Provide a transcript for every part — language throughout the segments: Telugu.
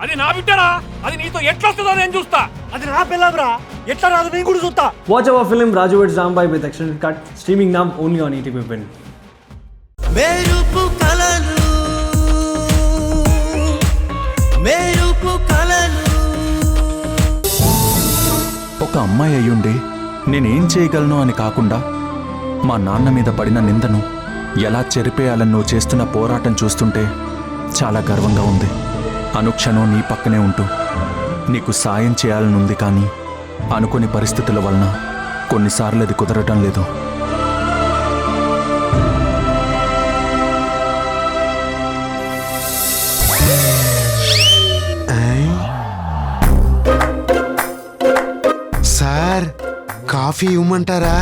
అది నా బిడ్డరా, అది నీతో ఎట్లా వస్తుందో నేను చూస్తా. అది నా పిల్లరా, ఎట్లా రాదు నేను కూడా చూస్తా. Watch our film Raju vs. Rambai with extended cut, streaming now only on ETV Win. ఒక అమ్మాయి అయ్యుండి నేనేం చేయగలను అని కాకుండా మా నాన్న మీద పడిన నిందను ఎలా చెరిపేయాలని నువ్వు చేస్తున్న పోరాటం చూస్తుంటే చాలా గర్వంగా ఉంది. అనుక్షణం నీ పక్కనే ఉంటూ నీకు సాయం చేయాలని ఉంది, కానీ అనుకోని పరిస్థితుల వలన కొన్నిసార్లు అది కుదరటం లేదు. సార్, కాఫీ ఇవ్వమంటారా?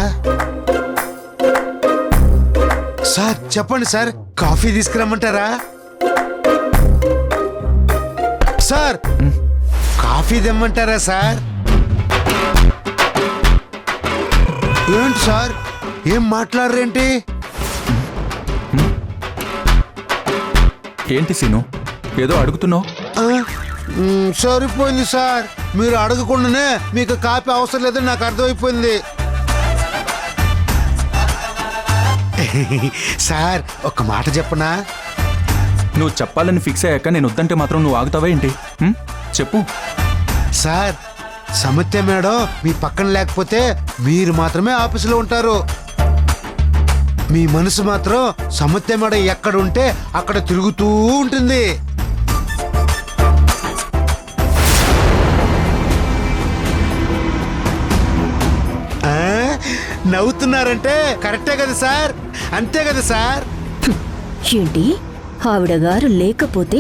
సార్ చెప్పండి సార్, కాఫీ తీసుకురమ్మంటారా? సార్ కాఫీ తెమ్మంటారా సార్? ఏంటి సార్, ఏం మాట్లాడరేంటి? ఏంటి సీను, ఏదో అడుగుతున్నావు? సరిపోయింది సార్, మీరు అడగకుండానే మీకు కాఫీ అవసరం లేదని నాకు అర్థమైపోయింది. సార్ ఒక మాట చెప్పనా? నువ్వు చెప్పాలని ఫిక్స్ అయ్యాక నేను వద్దంటే మాత్రం నువ్వు ఆగుతావా ఏంటి? చెప్పు. సార్, సమత్య మేడం మీ పక్కన లేకపోతే మీరు మాత్రమే ఆఫీసులో ఉంటారు. మీ మనసు మాత్రం సమత్య మేడం ఎక్కడ ఉంటే అక్కడ తిరుగుతూ ఉంటుంది. నవ్వుతున్నారంటే కరెక్టే కదా సార్? అంతే కదా సార్? ఏంటి, ఆవిడగారు లేకపోతే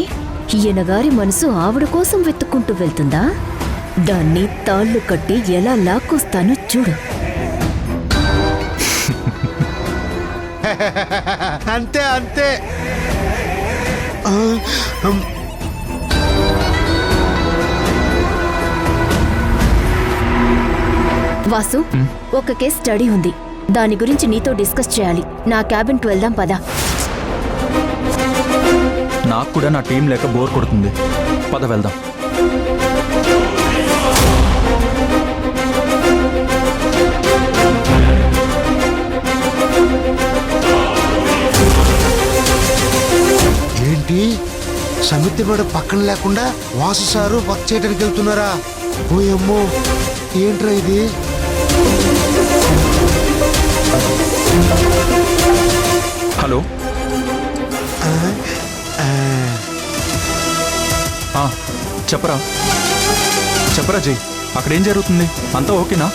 ఈయనగారి మనసు ఆవిడ కోసం వెతుక్కుంటూ వెళ్తుందా? దాన్ని తాళ్లు కట్టి ఎలా లాక్కొస్తానో చూడు. అంతే అంతే. వాసు, ఒక కేస్ స్టడీ ఉంది, దాని గురించి నీతో డిస్కస్ చేయాలి. నా క్యాబిన్కి వెళ్దాం పదా. నాకు కూడా నా టీం లేక బోర్ కొడుతుంది, పద వెళ్దాం. ఏంటి, సమితి మేడం పక్కన లేకుండా వాసు సారు వర్క్ చేయడానికి వెళ్తున్నారా? ఓయమ్మో, ఏంట్రా ఇది? హలో, చెప్పరా చెప్పరా జై, అక్కడేం జరుగుతుంది? అంతా ఓకేనా?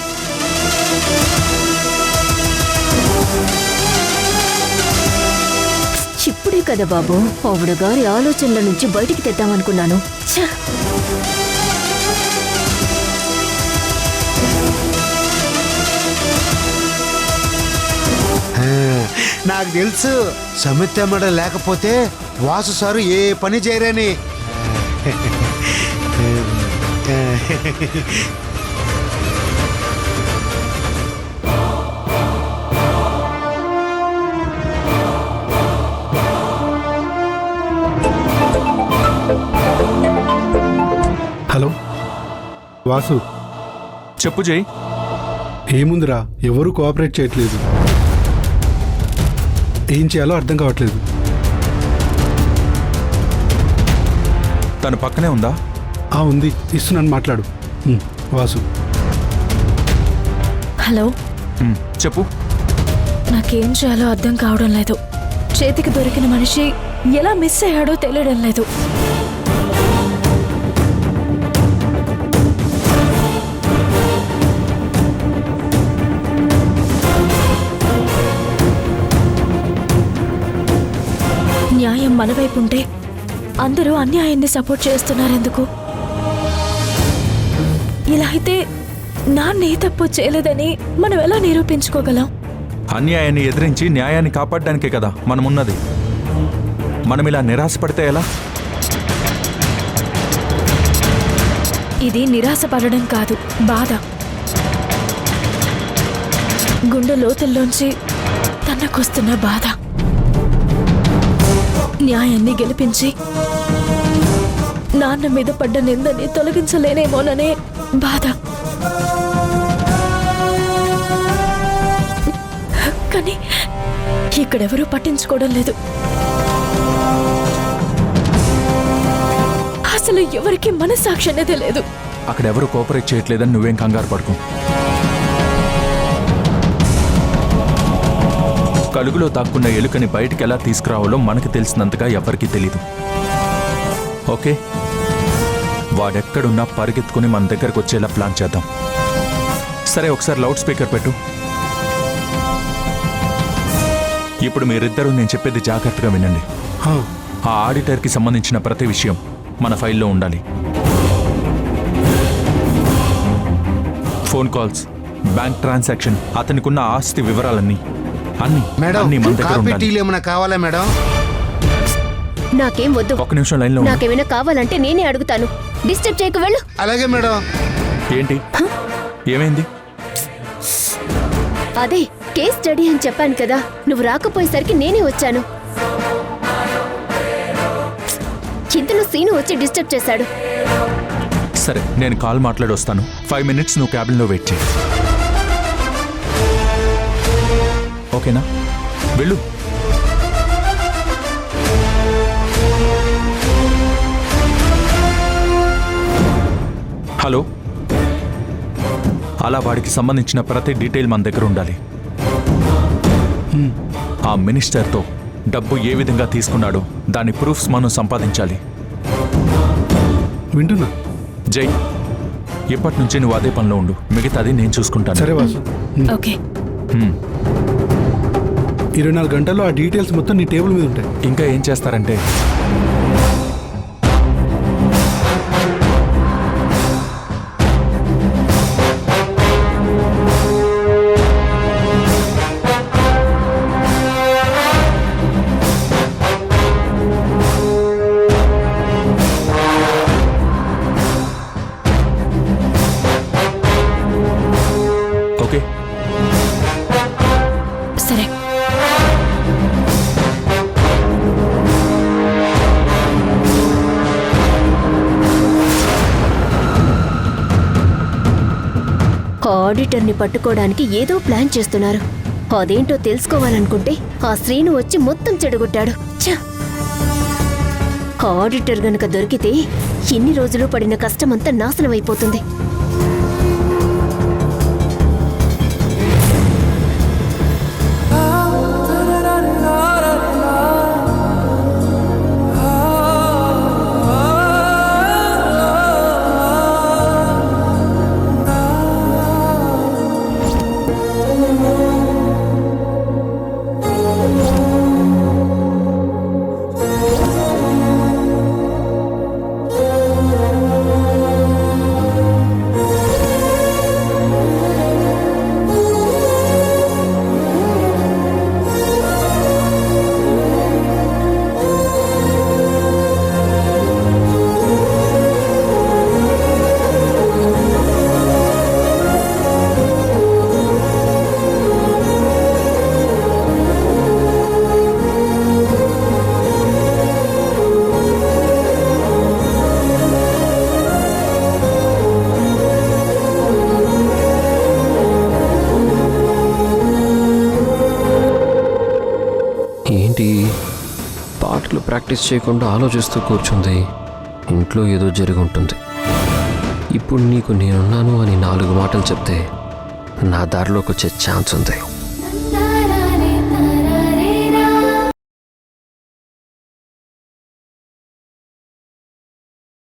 ఇప్పుడే కదా బాబు ఆవిడ గారి ఆలోచనల నుంచి బయటికి తెద్దామనుకున్నాను. నాకు తెలుసు, సమిత్య మేడం లేకపోతే వాసు సారు ఏ పని చేయరని. హలో వాసు. చెప్పు జై. ఏముందిరా, ఎవరు కోఆపరేట్ చేయట్లేదు. ఏం చేయాలో అర్థం కావట్లేదు. తను పక్కనే ఉందా? ఉంది, ఇస్తున్నాను, మాట్లాడు. వాసు. హలో, చెప్పు. నాకేం చేయాలో అర్థం కావడం లేదు. చేతికి దొరికిన మనిషి ఎలా మిస్ అయ్యాడో తెలియడం లేదు. న్యాయం మన వైపు ఉంటే అందరూ అన్యాయాన్ని సపోర్ట్ చేస్తున్నారెందుకు? ఇలా అయితే నాన్న ఏ తప్పు చేయలేదని మనం ఎలా నిరూపించుకోగలం? అన్యాయాన్ని ఎదిరించి న్యాయాన్ని కాపాడడానికే కదా మనమున్నది. మనం ఇలా నిరాశపడితే ఎలా? ఇది నిరాశపడడం కాదు, బాధ. గుండె లోతుల్లోంచి తనకొస్తున్న బాధ. న్యాయాన్ని గెలిపించి నాన్న మీద పడ్డ నిందని తొలగించలేనేమోననే బాధ. కానీ ఇక్కడెవరూ పట్టించుకోవడం లేదు. అసలు ఎవరికి మనస్సాక్షి అనేది లేదు. అక్కడెవరూ కోఆపరేట్ చేయట్లేదని నువ్వేం కంగారు పడుకో. కలుగులో దాక్కున్న ఎలుకని బయటికి ఎలా తీసుకురావాలో మనకి తెలిసినంతగా ఎవరికీ తెలీదు. ఓకే, వాడెక్కడున్నా పరిగెత్తుకుని మన దగ్గరకు వచ్చేలా ప్లాన్ చేద్దాం. సరే, ఒకసారి లౌడ్ స్పీకర్ పెట్టు. ఇప్పుడు మీరిద్దరూ నేను చెప్పేది జాగ్రత్తగా వినండి. ఆ ఆడిటర్కి సంబంధించిన ప్రతి విషయం మన ఫైల్లో ఉండాలి. ఫోన్ కాల్స్, బ్యాంక్ ట్రాన్సాక్షన్, అతనికున్న ఆస్తి వివరాలన్నీ అన్ని మేడం, మన దగ్గర కాఫీ ఉండాలి. టీలు ఏమైనా కావాలా మేడం? నాకేం వద్దు. ఒక్క నిమిషం లైన్లో ఉండు. నాకేమైనా కావాలంటే నేనే అడుగుతాను. డిస్టర్బ్ చేయకు, వెళ్ళు. అలాగే మేడం. ఏంటి, ఏమైంది? అదే కేస్ స్టడీ అని చెప్పాను కదా, నువ్వు రాకపోయేసరికి నేనే వచ్చాను. ఇంతలో సీను వచ్చి డిస్టర్బ్ చేశాడు. సరే, నేను కాల్ మాట్లాడి వస్తాను. 5 minutes నువ్వు క్యాబిన్లో వెయిట్ చేయి. ఓకేనా? వెళ్ళు. హలో, అలా వాడికి సంబంధించిన ప్రతి డీటెయిల్ మన దగ్గర ఉండాలి. ఆ మినిస్టర్తో డబ్బు ఏ విధంగా తీసుకున్నాడో దాని ప్రూఫ్స్ మనం సంపాదించాలి. వింటున్నా. జై, ఇప్పటి నుంచి నువ్వు అదే పనిలో ఉండు, మిగతాది నేను చూసుకుంటాను. సరే వాసు. ఓకే. 24 గంటల్లో ఆ డీటెయిల్స్ మొత్తం నీ టేబుల్ మీద ఉంటాయి. ఇంకా ఏం చేస్తారంటే, ఓకే సరే. ఆడిటర్ని పట్టుకోవడానికి ఏదో ప్లాన్ చేస్తున్నారు. అదేంటో తెలుసుకోవాలనుకుంటే ఆ శ్రీను వచ్చి మొత్తం చెడగొట్టాడు. ఛ! ఆడిటర్ గనక దొరికితే ఇన్ని రోజులు పడిన కష్టమంతా నాశనమైపోతుంది. పాటలు ప్రాక్టీస్ చేయకుండా ఆలోచిస్తూ కూర్చుంది. ఇంట్లో ఏదో జరిగి ఉంటుంది. ఇప్పుడు నీకు నేనున్నాను అని 4 మాటలు చెప్తే నా దారిలోకి వచ్చే ఛాన్స్ ఉంది.